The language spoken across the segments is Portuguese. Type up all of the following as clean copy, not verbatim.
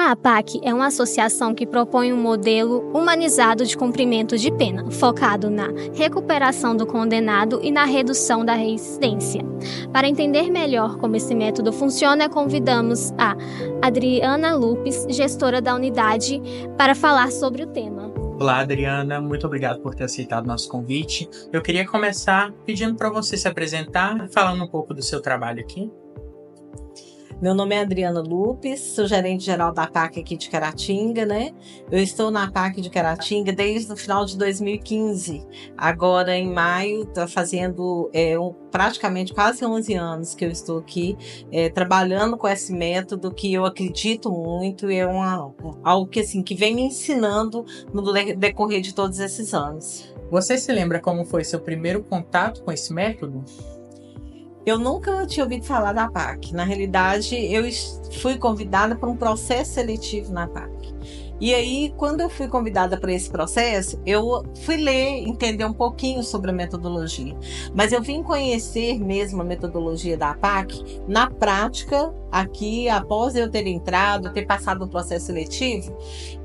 A APAC é uma associação que propõe um modelo humanizado de cumprimento de pena, focado na recuperação do condenado e na redução da reincidência. Para entender melhor como esse método funciona, convidamos a Adriana Lupes, gestora da unidade, para falar sobre o tema. Olá, Adriana, muito obrigado por ter aceitado nosso convite. Eu queria começar pedindo para você se apresentar, falando um pouco do seu trabalho aqui. Meu nome é Adriana Lupes, sou gerente-geral da APAC aqui de Caratinga, né? Eu estou na APAC de Caratinga desde o final de 2015. Agora, em maio, está fazendo praticamente quase 11 anos que eu estou aqui trabalhando com esse método que eu acredito muito e é algo que, assim, que vem me ensinando no decorrer de todos esses anos. Você se lembra como foi seu primeiro contato com esse método? Eu nunca tinha ouvido falar da APAC. Na realidade, eu fui convidada para um processo seletivo na APAC. E aí, quando eu fui convidada para esse processo, eu fui ler, entender um pouquinho sobre a metodologia. Mas eu vim conhecer mesmo a metodologia da APAC na prática, aqui, após eu ter entrado, ter passado no processo seletivo,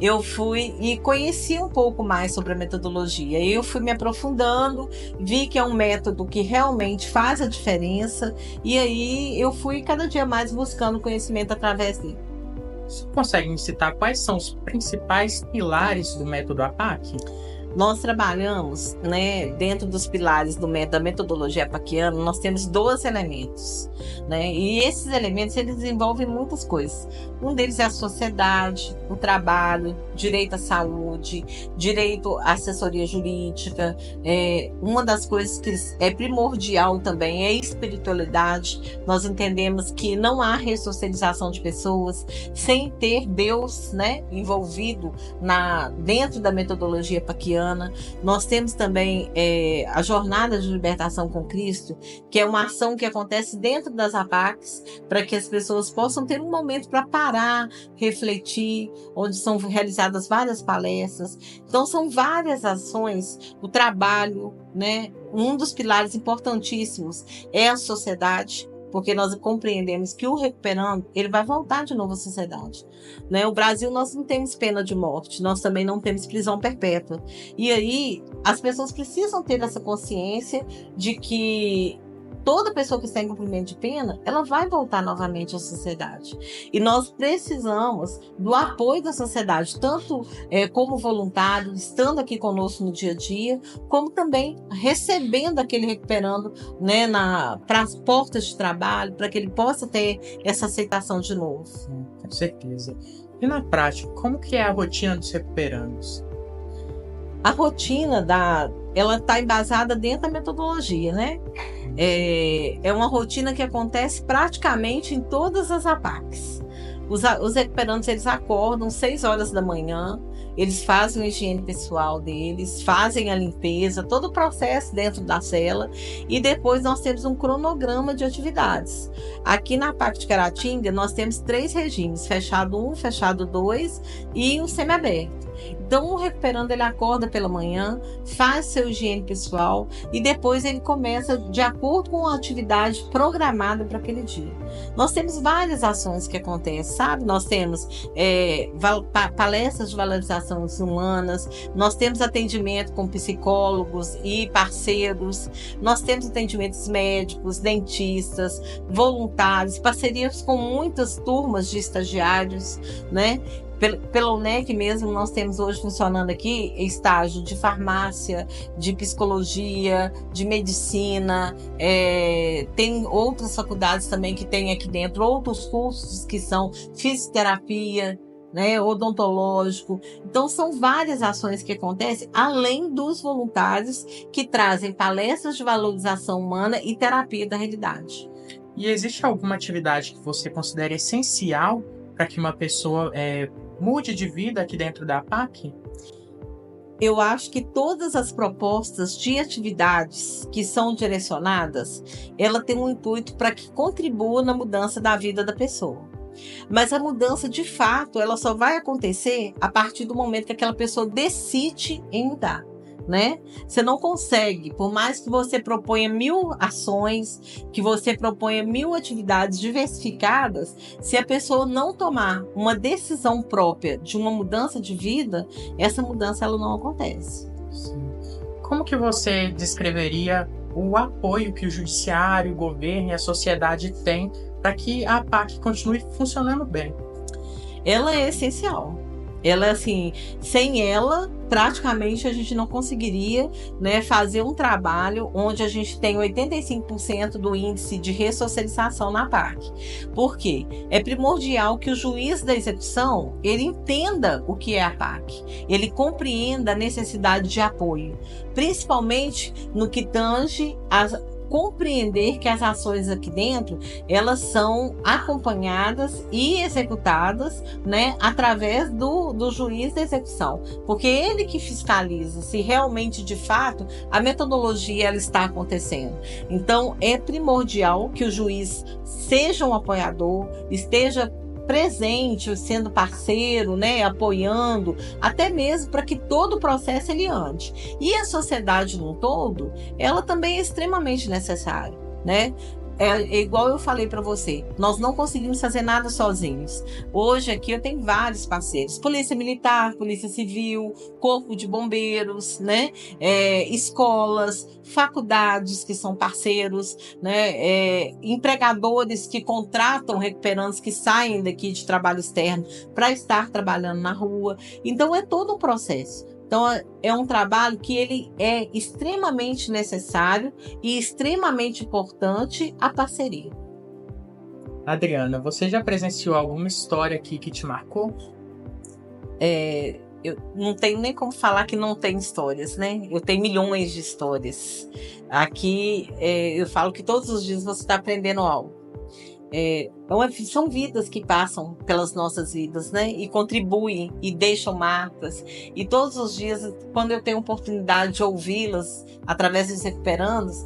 eu fui e conheci um pouco mais sobre a metodologia. E eu fui me aprofundando, vi que é um método que realmente faz a diferença, e aí eu fui cada dia mais buscando conhecimento através dele. Você consegue me citar quais são os principais pilares do método APAC? Nós trabalhamos, né, dentro dos pilares da metodologia apaquiana, nós temos 12 elementos, né? E esses elementos, eles desenvolvem muitas coisas. Um deles é a sociedade, o trabalho, direito à saúde, direito à assessoria jurídica. Uma das coisas que é primordial também é a espiritualidade. Nós entendemos que não há ressocialização de pessoas sem ter Deus, né, envolvido dentro da metodologia apaquiana. Nós temos também a jornada de libertação com Cristo, que é uma ação que acontece dentro das APACs, para que as pessoas possam ter um momento para parar, refletir, onde são realizadas várias palestras. Então são várias ações, o trabalho, né? Um dos pilares importantíssimos é a sociedade, porque nós compreendemos que o recuperando, ele vai voltar de novo à sociedade, né? O Brasil, nós não temos pena de morte, nós também não temos prisão perpétua. E aí, as pessoas precisam ter essa consciência de que toda pessoa que está em cumprimento de pena, ela vai voltar novamente à sociedade. E nós precisamos do apoio da sociedade, tanto como voluntário, estando aqui conosco no dia a dia, como também recebendo aquele recuperando, né, para as portas de trabalho, para que ele possa ter essa aceitação de novo. Com certeza. E na prática, como que é a rotina dos recuperandos? A rotina ela está embasada dentro da metodologia, né? É uma rotina que acontece praticamente em todas as APACs. Os recuperandos, eles acordam 6 horas da manhã, eles fazem a higiene pessoal deles, fazem a limpeza, todo o processo dentro da cela, e depois nós temos um cronograma de atividades. Aqui na APAC de Caratinga, nós temos 3 regimes, fechado 1, fechado 2 e o semiaberto. Então, o recuperando, ele acorda pela manhã, faz seu higiene pessoal e depois ele começa de acordo com a atividade programada para aquele dia. Nós temos várias ações que acontecem, sabe? Nós temos palestras de valorizações humanas, nós temos atendimento com psicólogos e parceiros, nós temos atendimentos médicos, dentistas, voluntários, parcerias com muitas turmas de estagiários, né? Pela UNEC mesmo, nós temos hoje funcionando aqui estágio de farmácia, de psicologia, de medicina, tem outras faculdades também que tem aqui dentro, outros cursos que são fisioterapia, né, odontológico. Então são várias ações que acontecem, além dos voluntários que trazem palestras de valorização humana e terapia da realidade. E existe alguma atividade que você considera essencial para que uma pessoa mude de vida aqui dentro da APAC? Eu acho que todas as propostas de atividades que são direcionadas, ela tem um intuito para que contribua na mudança da vida da pessoa. Mas a mudança, de fato, ela só vai acontecer a partir do momento que aquela pessoa decide em mudar. né? Você não consegue, por mais que você proponha 1000 ações, que você proponha 1000 atividades diversificadas, se a pessoa não tomar uma decisão própria de uma mudança de vida, essa mudança ela não acontece. Sim. Como que você descreveria o apoio que o judiciário, o governo e a sociedade têm para que a APAC continue funcionando bem? Ela é essencial. Ela, assim, sem ela, praticamente a gente não conseguiria, né, fazer um trabalho onde a gente tem 85% do índice de ressocialização na APAC. Por quê? É primordial que o juiz da execução, ele entenda o que é a APAC, ele compreenda a necessidade de apoio, principalmente no que tange a compreender que as ações aqui dentro, elas são acompanhadas e executadas, né, através do juiz da execução, porque ele que fiscaliza se realmente, de fato, a metodologia ela está acontecendo. Então, é primordial que o juiz seja um apoiador, esteja presente, sendo parceiro, né, apoiando, até mesmo para que todo o processo ele ande. E a sociedade no todo, ela também é extremamente necessária, né? É igual eu falei para você, nós não conseguimos fazer nada sozinhos. Hoje aqui eu tenho vários parceiros, Polícia Militar, Polícia Civil, Corpo de Bombeiros, né? Escolas, faculdades que são parceiros, né? Empregadores que contratam recuperandos que saem daqui de trabalho externo para estar trabalhando na rua. Então é todo um processo. Então, é um trabalho que ele é extremamente necessário e extremamente importante a parceria. Adriana, você já presenciou alguma história aqui que te marcou? Eu não tenho nem como falar que não tem histórias, né? Eu tenho milhões de histórias. Aqui, eu falo que todos os dias você está aprendendo algo. São vidas que passam pelas nossas vidas, né? E contribuem e deixam marcas. E todos os dias, quando eu tenho oportunidade de ouvi-las através dos recuperandos,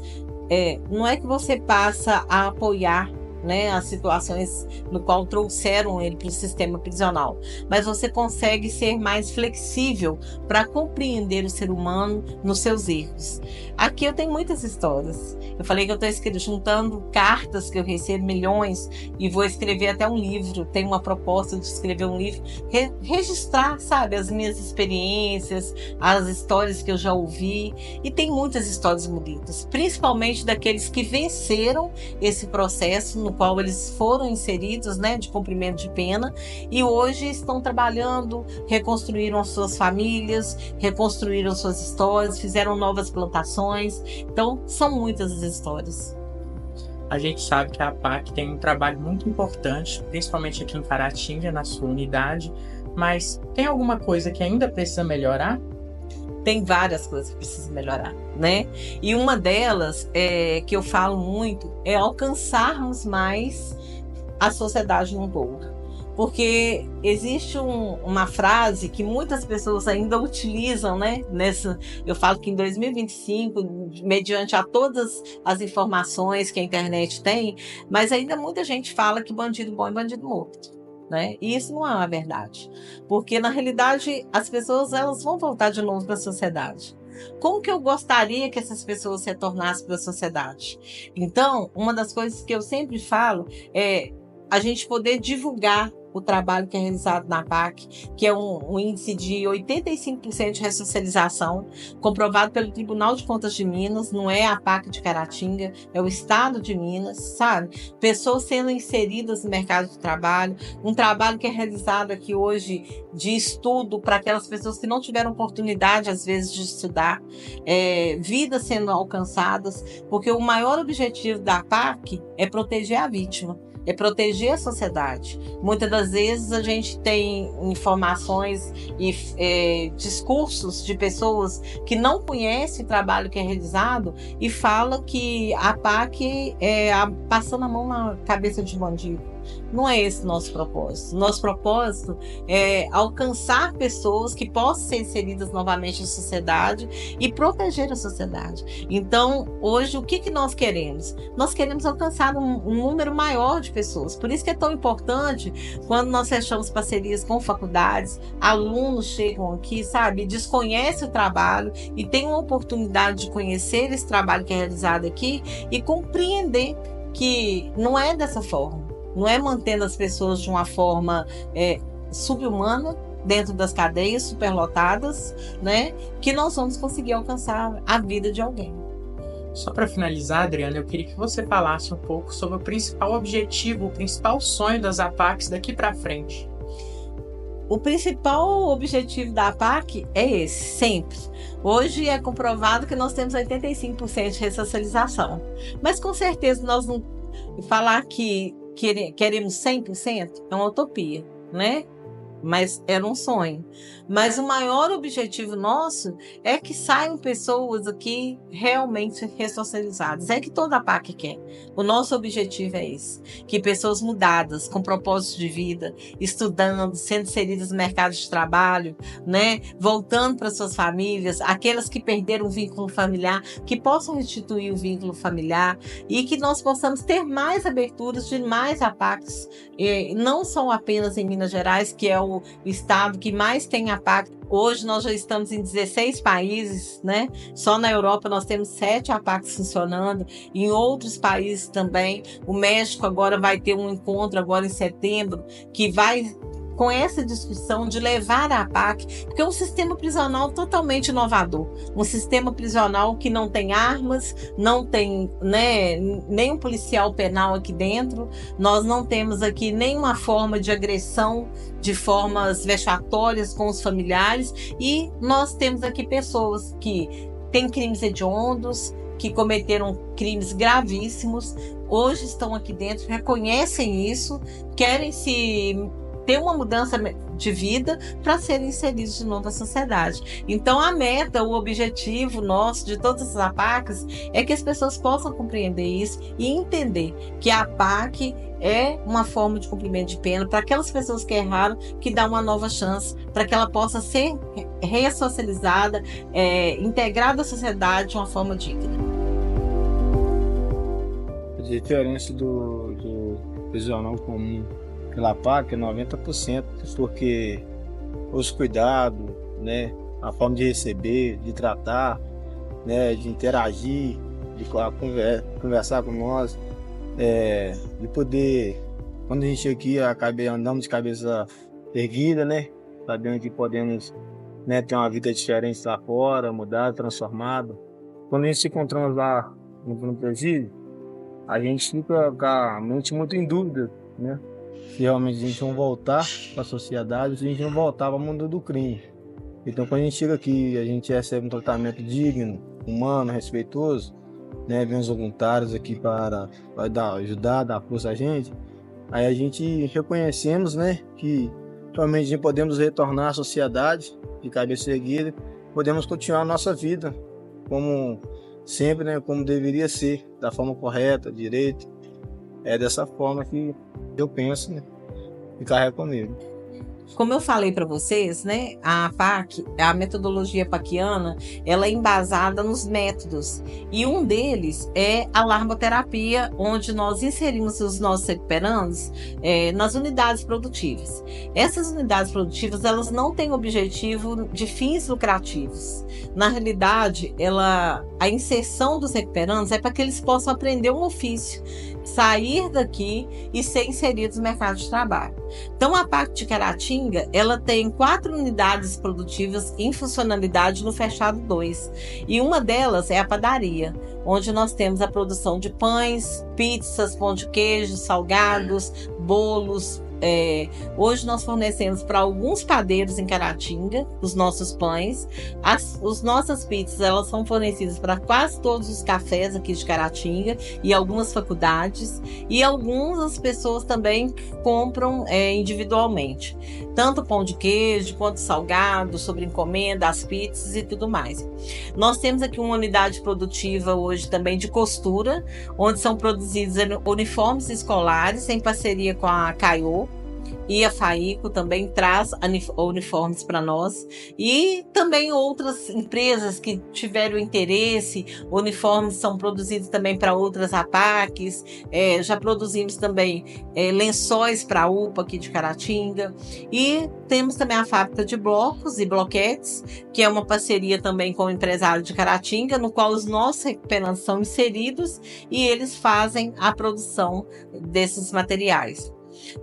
não é que você passa a apoiar, né, as situações no qual trouxeram ele para o sistema prisional, mas você consegue ser mais flexível para compreender o ser humano nos seus erros. Aqui eu tenho muitas histórias. Eu falei que eu estou juntando cartas que eu recebo, milhões, e vou escrever até um livro. Tenho uma proposta de escrever um livro, registrar, sabe, as minhas experiências, as histórias que eu já ouvi, e tem muitas histórias bonitas, principalmente daqueles que venceram esse processo no qual eles foram inseridos, né, de cumprimento de pena, e hoje estão trabalhando, reconstruíram as suas famílias, reconstruíram suas histórias, fizeram novas plantações. Então, são muitas as histórias. A gente sabe que a APAC tem um trabalho muito importante, principalmente aqui em Caratinga, na sua unidade, mas tem alguma coisa que ainda precisa melhorar? Tem várias coisas que precisam melhorar, né? E uma delas, que eu falo muito, é alcançarmos mais a sociedade no todo. Porque existe uma frase que muitas pessoas ainda utilizam, né? Eu falo que em 2025, mediante a todas as informações que a internet tem, mas ainda muita gente fala que bandido bom é bandido morto. Né? E isso não é uma verdade, porque na realidade as pessoas elas vão voltar de novo para a sociedade. Como que eu gostaria que essas pessoas retornassem para a sociedade? Então, uma das coisas que eu sempre falo é a gente poder divulgar o trabalho que é realizado na APAC, que é um índice de 85% de ressocialização, comprovado pelo Tribunal de Contas de Minas, não é a APAC de Caratinga, é o Estado de Minas, sabe? Pessoas sendo inseridas no mercado de trabalho, um trabalho que é realizado aqui hoje de estudo para aquelas pessoas que não tiveram oportunidade, às vezes, de estudar, vidas sendo alcançadas, porque o maior objetivo da APAC é proteger a vítima. É proteger a sociedade. Muitas das vezes a gente tem informações e discursos de pessoas que não conhecem o trabalho que é realizado e fala que a APAC é passando a mão na cabeça de bandido. Não é esse o nosso propósito. Nosso propósito é alcançar pessoas que possam ser inseridas novamente na sociedade e proteger a sociedade. Então, hoje, o que nós queremos? Nós queremos alcançar um número maior de pessoas. Por isso que é tão importante quando nós fechamos parcerias com faculdades, alunos chegam aqui, sabe, desconhecem o trabalho e têm uma oportunidade de conhecer esse trabalho que é realizado aqui e compreender que não é dessa forma, não é mantendo as pessoas de uma forma subhumana dentro das cadeias superlotadas, né, que nós vamos conseguir alcançar a vida de alguém. Só para finalizar, Adriana, eu queria que você falasse um pouco sobre o principal objetivo, o principal sonho das APACs daqui para frente. O principal objetivo da APAC é esse, sempre. Hoje é comprovado que nós temos 85% de ressocialização. Mas com certeza nós não falar que queremos 100% é uma utopia, né? Mas era um sonho. Mas o maior objetivo nosso é que saiam pessoas aqui realmente ressocializadas. É que toda a APAC quer. O nosso objetivo é esse. Que pessoas mudadas, com propósito de vida, estudando, sendo inseridas no mercado de trabalho, né? Voltando para suas famílias, aquelas que perderam o vínculo familiar, que possam restituir o vínculo familiar e que nós possamos ter mais aberturas de mais APACs, não são apenas em Minas Gerais, que é o estado que mais tem APAC. Hoje nós já estamos em 16 países, né? Só na Europa nós temos 7 APACs funcionando, em outros países também. O México agora vai ter um encontro agora em setembro, que vai com essa discussão de levar a APAC, porque é um sistema prisional totalmente inovador, um sistema prisional que não tem armas, não tem, né, nenhum policial penal aqui dentro, nós não temos aqui nenhuma forma de agressão, de formas vexatórias com os familiares, e nós temos aqui pessoas que têm crimes hediondos, que cometeram crimes gravíssimos, hoje estão aqui dentro, reconhecem isso, querem ter uma mudança de vida para serem inseridos de novo na sociedade. Então a meta, o objetivo nosso de todas as APACs é que as pessoas possam compreender isso e entender que a APAC é uma forma de cumprimento de pena para aquelas pessoas que erraram, que dá uma nova chance para que ela possa ser ressocializada, integrada à sociedade de uma forma digna. A diferença do prisional comum pela APAC é 90%, porque os cuidados, né, a forma de receber, de tratar, né, de interagir, de conversar com nós, de poder, quando a gente chega aqui, andamos de cabeça erguida, né, sabendo que podemos, né, ter uma vida diferente lá fora, mudada, transformada. Quando a gente se encontramos lá no presídio, a gente fica com a mente muito em dúvida, né? Se realmente a gente não voltar para a sociedade, se a gente não voltar para o mundo do crime. Então, quando a gente chega aqui, a gente recebe um tratamento digno, humano, respeitoso, né? Vem os voluntários aqui para ajudar, dar força a gente. Aí a gente reconhecemos, né, que realmente a gente podemos retornar à sociedade de cabeça erguida, podemos continuar a nossa vida como sempre, né, como deveria ser, da forma correta, direita. É dessa forma que eu penso, né, e carrego comigo. Como eu falei para vocês, né, a APAC, a metodologia apaquiana, ela é embasada nos métodos. E um deles é a larmoterapia, onde nós inserimos os nossos recuperandos nas unidades produtivas. Essas unidades produtivas, elas não têm objetivo de fins lucrativos. Na realidade, a inserção dos recuperandos é para que eles possam aprender um ofício, sair daqui e ser inseridos no mercado de trabalho. Então, a APAC de Caratinga, ela tem 4 unidades produtivas em funcionalidade no fechado 2. E uma delas é a padaria, onde nós temos a produção de pães, pizzas, pão de queijo, salgados, bolos, Hoje nós fornecemos para alguns padeiros em Caratinga os nossos pães. As nossas pizzas, elas são fornecidas para quase todos os cafés aqui de Caratinga e algumas faculdades, e algumas pessoas também compram individualmente, tanto pão de queijo quanto salgado, sobre encomenda, as pizzas e tudo mais. Nós temos aqui uma unidade produtiva hoje também de costura, onde são produzidos uniformes escolares em parceria com a Caiô, e a Faico também traz uniformes para nós, e também outras empresas que tiveram interesse. Uniformes são produzidos também para outras APACs. Já produzimos também lençóis para a UPA aqui de Caratinga, e temos também a fábrica de blocos e bloquetes, que é uma parceria também com o empresário de Caratinga, no qual os nossos recuperantes são inseridos e eles fazem a produção desses materiais.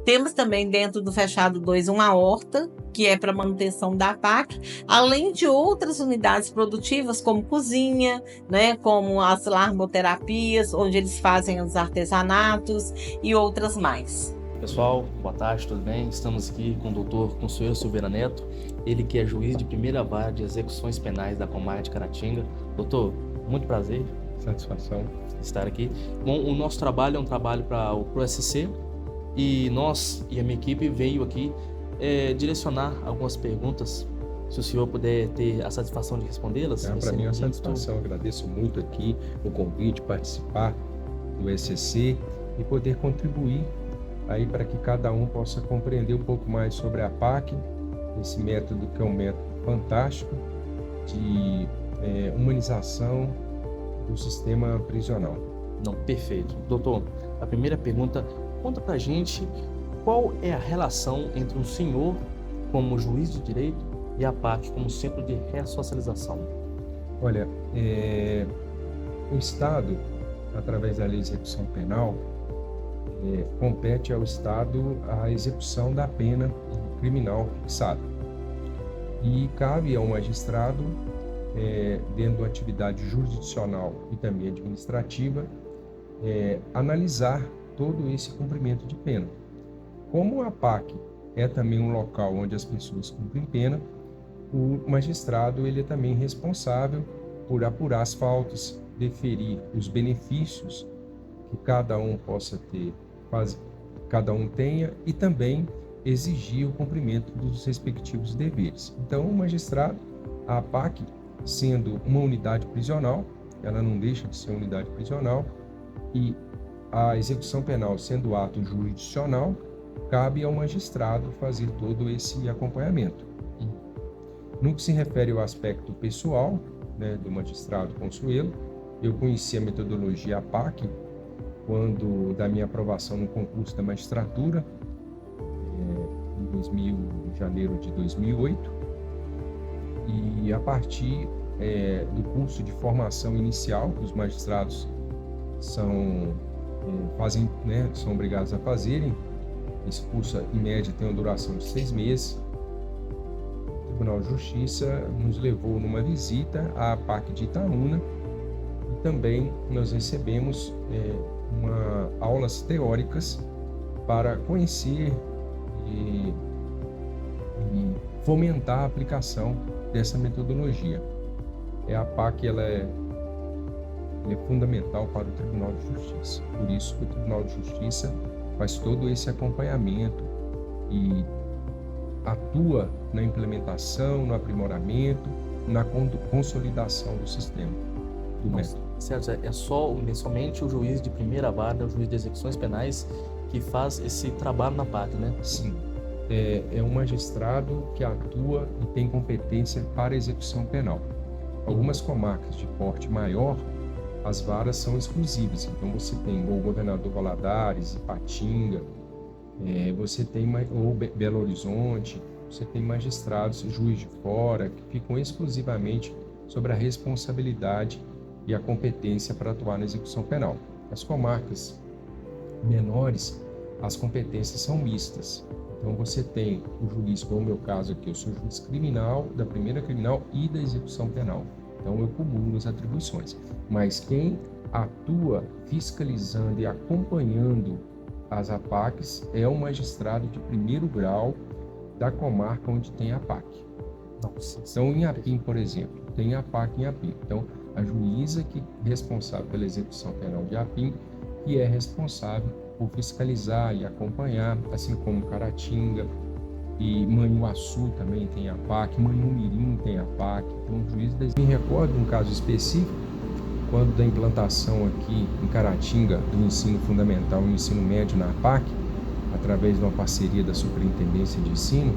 Temos também dentro do Fechado 2 uma horta, que é para manutenção da APAC, além de outras unidades produtivas, como cozinha, né, como as larmoterapias, onde eles fazem os artesanatos e outras mais. Pessoal, boa tarde, tudo bem? Estamos aqui com o doutor Consuelo Silveira Neto, ele que é juiz de primeira vara de execuções penais da Comarca de Caratinga. Doutor, muito prazer. Satisfação. Estar aqui. Bom, o nosso trabalho é um trabalho para o ProSC, e nós e a minha equipe veio aqui direcionar algumas perguntas. Se o senhor puder ter a satisfação de respondê-las. Para mim é uma satisfação, agradeço muito aqui o convite, participar do SCC e poder contribuir aí para que cada um possa compreender um pouco mais sobre a APAC, esse método que é um método fantástico de humanização do sistema prisional. Não, perfeito. Doutor, a primeira pergunta, conta pra gente qual é a relação entre o senhor como juiz de direito e a APAC como centro de ressocialização. Olha, o Estado, através da lei de execução penal, compete ao Estado a execução da pena criminal fixada. E cabe ao magistrado, dentro da atividade jurisdicional e também administrativa, analisar todo esse cumprimento de pena. Como a APAC é também um local onde as pessoas cumprem pena, o magistrado ele é também responsável por apurar as faltas, deferir os benefícios que cada um possa ter, cada um tenha, e também exigir o cumprimento dos respectivos deveres. Então, o magistrado, a APAC, sendo uma unidade prisional, ela não deixa de ser uma unidade prisional, e a execução penal sendo ato jurisdicional, cabe ao magistrado fazer todo esse acompanhamento. No que se refere ao aspecto pessoal, né, do magistrado Consuelo, eu conheci a metodologia APAC quando da minha aprovação no concurso da magistratura, em janeiro de 2008, e a partir do curso de formação inicial que os magistrados são obrigados a fazerem. Esse curso, em média, tem uma duração de 6 meses. O Tribunal de Justiça nos levou numa visita à APAC de Itaúna, e também nós recebemos aulas teóricas para conhecer e fomentar a aplicação dessa metodologia. A APAC ela é fundamental para o Tribunal de Justiça. Por isso que o Tribunal de Justiça faz todo esse acompanhamento e atua na implementação, no aprimoramento, na consolidação do sistema, do método. Certo, é somente o juiz de primeira vara, o juiz de execuções penais, que faz esse trabalho na APAC, né? Sim. É um magistrado que atua e tem competência para execução penal. Algumas comarcas de porte maior, as varas são exclusivas. Então você tem o Governador Valadares, Ipatinga, você tem ou Belo Horizonte, você tem magistrados, Juiz de Fora, que ficam exclusivamente sobre a responsabilidade e a competência para atuar na execução penal. As comarcas menores, as competências são mistas. Então você tem o juiz, como é o meu caso aqui, eu sou juiz criminal, da primeira criminal e da execução penal. Então eu cumulo as atribuições. Mas quem atua fiscalizando e acompanhando as APACs é um magistrado de primeiro grau da comarca onde tem a APAC. Então, em Apim, por exemplo, tem a APAC em Apim. Então, a juíza que é responsável pela execução penal de Apim, que é responsável por fiscalizar e acompanhar, assim como Caratinga e Manhuaçu também tem a APAC, Manhumirim tem a APAC. Então, o juiz me recorda um caso específico, quando da implantação aqui em Caratinga do ensino fundamental e ensino médio na APAC, através de uma parceria da Superintendência de Ensino,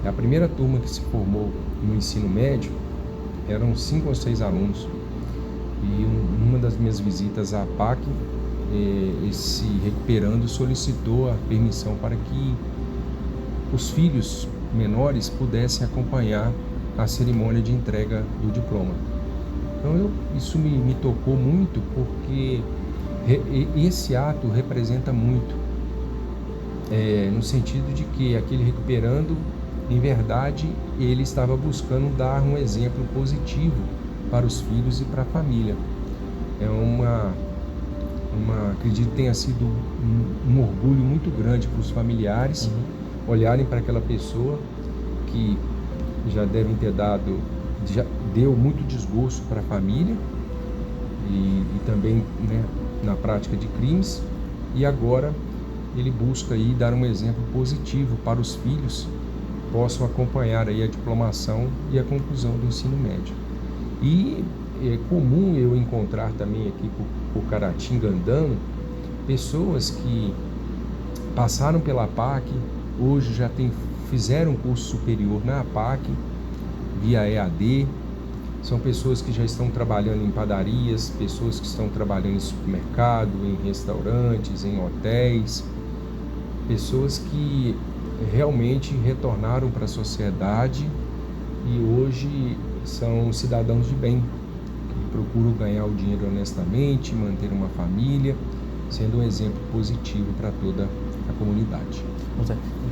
a primeira turma que se formou no ensino médio eram 5 ou 6 alunos. E numa das minhas visitas à APAC, esse recuperando solicitou a permissão para que os filhos menores pudessem acompanhar a cerimônia de entrega do diploma. Então isso me tocou muito, porque esse ato representa muito, no sentido de que aquele recuperando, em verdade, ele estava buscando dar um exemplo positivo para os filhos e para a família. Acredito que tenha sido um orgulho muito grande para os familiares olharem para aquela pessoa que já devem ter já deu muito desgosto para a família e também, né, na prática de crimes, e agora ele busca aí dar um exemplo positivo para os filhos que possam acompanhar aí a diplomação e a conclusão do ensino médio. E é comum eu encontrar também aqui por Caratinga andando pessoas que passaram pela APAC, hoje já fizeram curso superior na APAC via EAD. São pessoas que já estão trabalhando em padarias, pessoas que estão trabalhando em supermercado, em restaurantes, em hotéis, pessoas que realmente retornaram para a sociedade e hoje são cidadãos de bem, que procuram ganhar o dinheiro honestamente, manter uma família, sendo um exemplo positivo para toda a comunidade.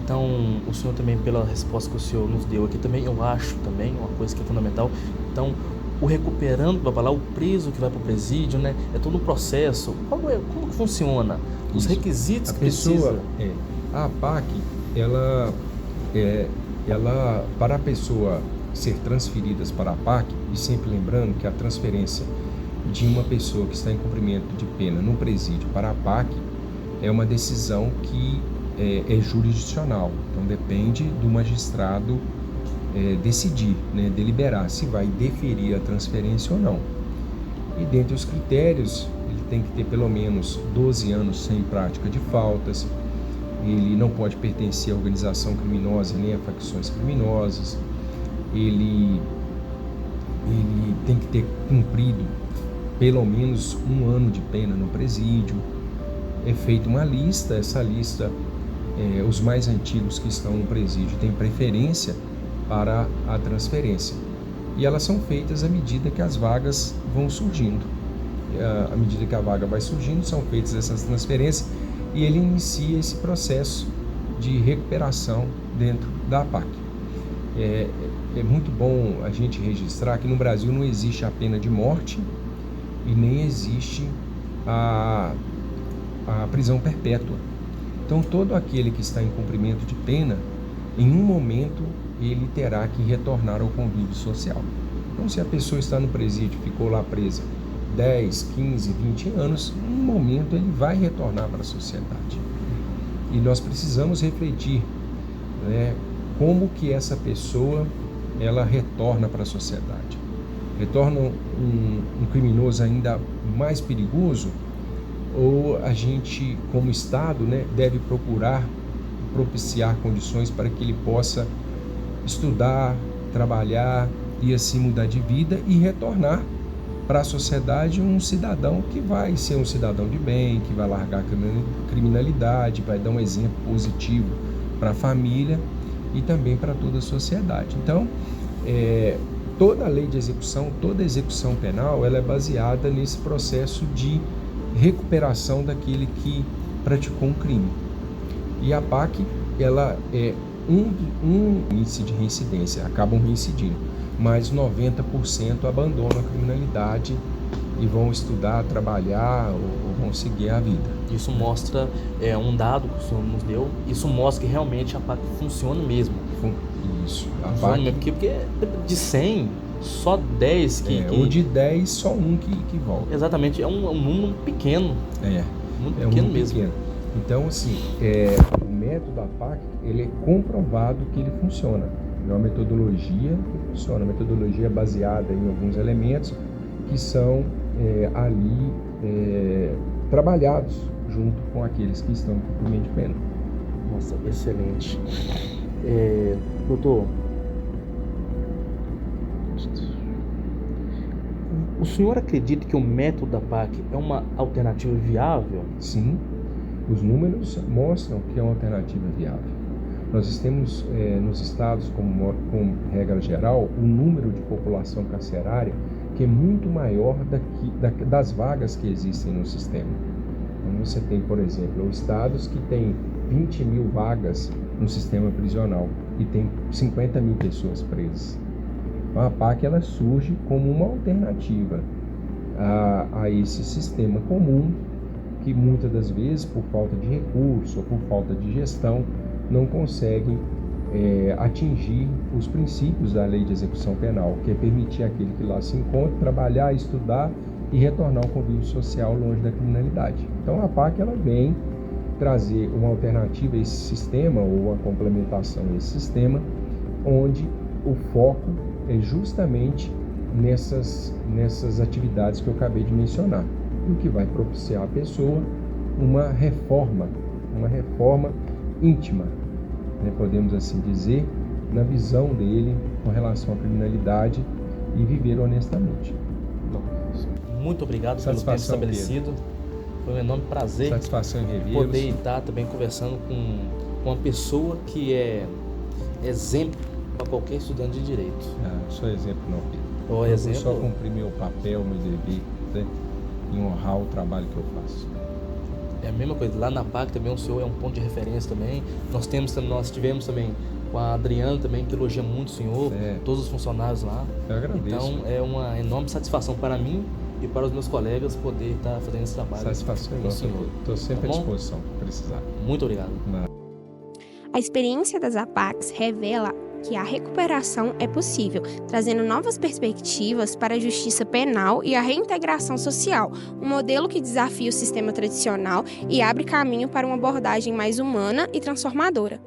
Então, o senhor também, pela resposta que o senhor nos deu aqui também, eu acho também uma coisa que é fundamental. Então, o recuperando, vai falar, o preso que vai para o presídio, né? É todo um processo. Como que funciona? Os Isso. requisitos A que pessoa, precisa? a APAC, ela, para a pessoa ser transferida para a APAC, e sempre lembrando que a transferência de uma pessoa que está em cumprimento de pena no presídio para a APAC é uma decisão que é jurisdicional, então depende do magistrado decidir, né, deliberar se vai deferir a transferência ou não. E dentre os critérios, ele tem que ter pelo menos 12 anos sem prática de faltas, ele não pode pertencer à organização criminosa nem a facções criminosas, ele tem que ter cumprido pelo menos 1 ano de pena no presídio. É feita uma lista, essa lista, os mais antigos que estão no presídio têm preferência para a transferência. E elas são feitas à medida que as vagas vão surgindo. À medida que a vaga vai surgindo, são feitas essas transferências e ele inicia esse processo de recuperação dentro da APAC. É muito bom a gente registrar que no Brasil não existe a pena de morte e nem existe a prisão perpétua. Então, todo aquele que está em cumprimento de pena, em um momento, ele terá que retornar ao convívio social. Então, se a pessoa está no presídio, ficou lá presa 10, 15, 20 anos, em um momento ele vai retornar para a sociedade. E nós precisamos refletir, né, como que essa pessoa ela retorna para a sociedade. Retorna um criminoso ainda mais perigoso, ou a gente, como Estado, né, deve procurar propiciar condições para que ele possa estudar, trabalhar e assim mudar de vida e retornar para a sociedade um cidadão que vai ser um cidadão de bem, que vai largar a criminalidade, vai dar um exemplo positivo para a família e também para toda a sociedade. Então, toda a lei de execução, toda a execução penal, ela é baseada nesse processo de recuperação daquele que praticou um crime. E a APAC, ela é um índice de reincidência, acabam reincidindo, mas 90% abandonam a criminalidade e vão estudar, trabalhar ou vão seguir a vida. Isso mostra um dado que o senhor nos deu, isso mostra que realmente a PAC funciona mesmo. Isso. A Funciona PAC, mesmo, porque de 100, só 10 ou de 10, só um que volta. Exatamente, é um número pequeno. Muito É um pequeno número mesmo. pequeno. Então, assim, o método da PAC, ele é comprovado que ele funciona. É uma metodologia que funciona, uma metodologia baseada em alguns elementos que são ali trabalhados junto com aqueles que estão em cumprimento de pena. Nossa, excelente. Doutor, o senhor acredita que o método da PAC é uma alternativa viável? Sim, os números mostram que é uma alternativa viável. Nós temos nos estados, como regra geral, um número de população carcerária que é muito maior das vagas que existem no sistema. Então, você tem, por exemplo, estados que têm 20 mil vagas no sistema prisional e tem 50 mil pessoas presas. Então, a PAC ela surge como uma alternativa a esse sistema comum que muitas das vezes, por falta de recurso ou por falta de gestão, não conseguem atingir os princípios da lei de execução penal, que é permitir aquele que lá se encontra trabalhar, estudar e retornar ao convívio social longe da criminalidade. Então a PAC ela vem trazer uma alternativa a esse sistema ou uma complementação a esse sistema, onde o foco é justamente nessas atividades que eu acabei de mencionar, o que vai propiciar à pessoa uma reforma íntima, né, podemos assim dizer, na visão dele com relação à criminalidade e viver honestamente. Muito obrigado pelo tempo estabelecido. Foi um enorme prazer Satisfação em revê-los. poder estar também conversando com uma pessoa que é exemplo para qualquer estudante de direito. Não sou exemplo não, Pedro. Ou Eu exemplo, só cumprir meu papel, meu dever, né, e honrar o trabalho que eu faço. é a mesma coisa. Lá na PAC também o senhor é um ponto de referência também. Nós tivemos também com a Adriana também, que elogia muito o senhor, todos os funcionários lá. Eu agradeço. Então é uma enorme satisfação para mim e para os meus colegas poder estar fazendo esse trabalho. Satisfação com o senhor. Estou sempre Tá à bom? disposição, se precisar. Muito obrigado. A experiência das APACs revela que a recuperação é possível, trazendo novas perspectivas para a justiça penal e a reintegração social, um modelo que desafia o sistema tradicional e abre caminho para uma abordagem mais humana e transformadora.